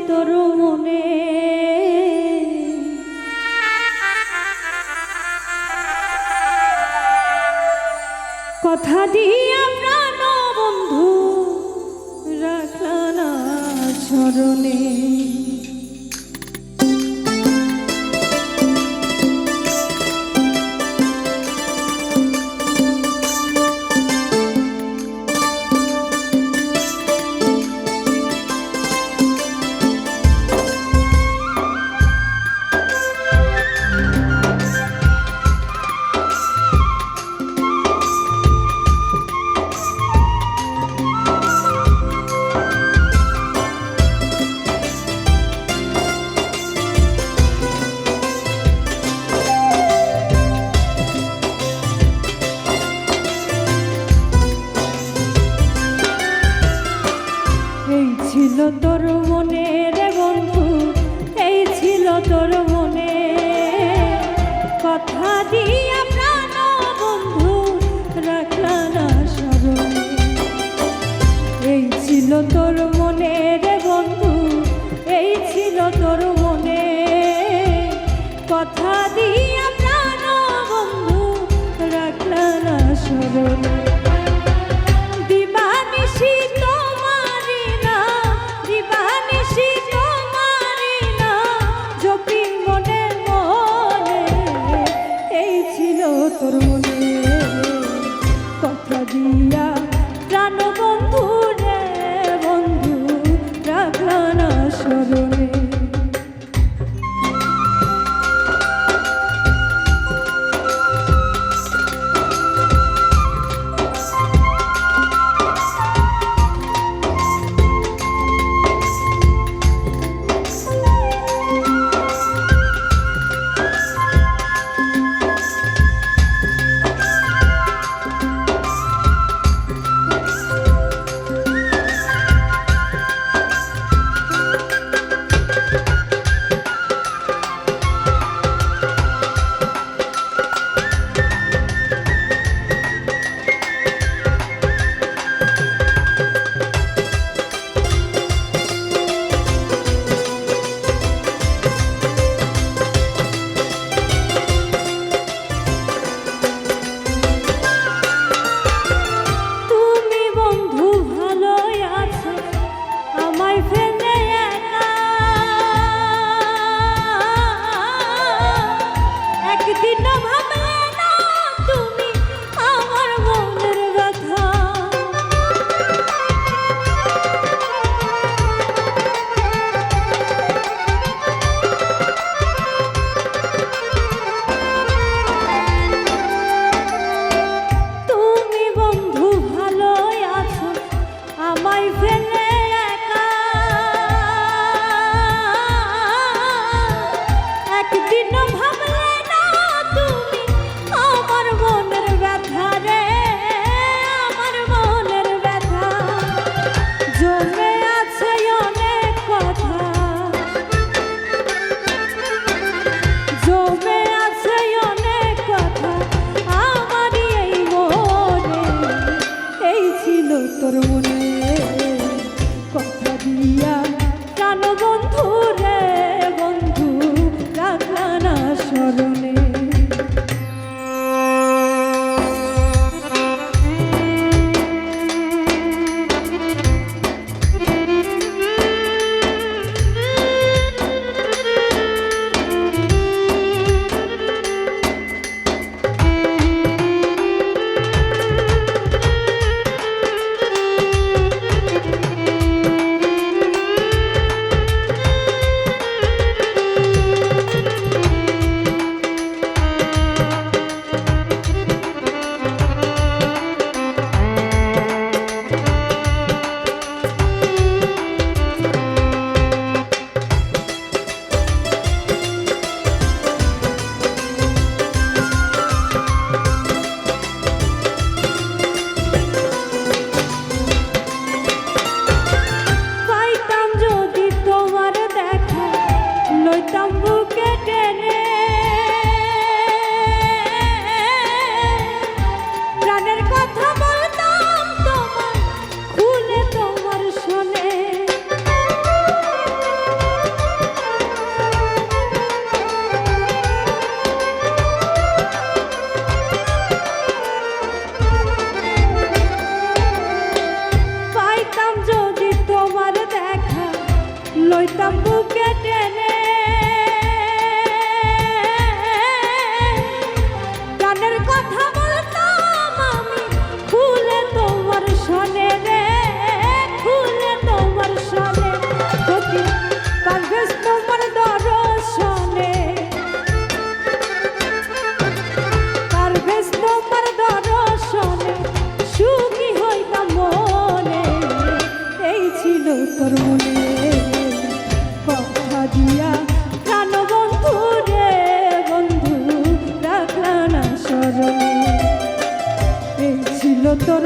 তোর মনে কথা দিয়া প্রাণ বন্ধু রাখলা না চরণে ছিল তোর মনে রে বন্ধু, এই ছিল তোর মনে কথা দিয়া প্রাণ বন্ধু রাখলা না স্মরণে। এই ছিল তোর মনে রে বন্ধু, এই ছিল তোর মনে কথা দিয়া প্রাণ বন্ধু রাখলা না স্মরণে। তোর মনে কথা দিয়া প্রাণ বন্ধু রে বন্ধু রাখলা না স্মরণে। তোর মনে কথা দিয়া প্রাণ বন্ধু রে বন্ধু রাখলা না স্মরণে। লইতাম বুকে টেনে গানের কথা বলতাম আমি খুলে তোমার সনে রে খুলে তোমার সনে যদি পারভেজ তোমার দর্শনে পারভেজ তোমার দর্শনে সুখী হইতাম মনে এই ছিল তোর মনে কথা দিয়া প্রাণ বন্ধু রে বন্ধু রাখলা না স্মরণে এই ছিল তোর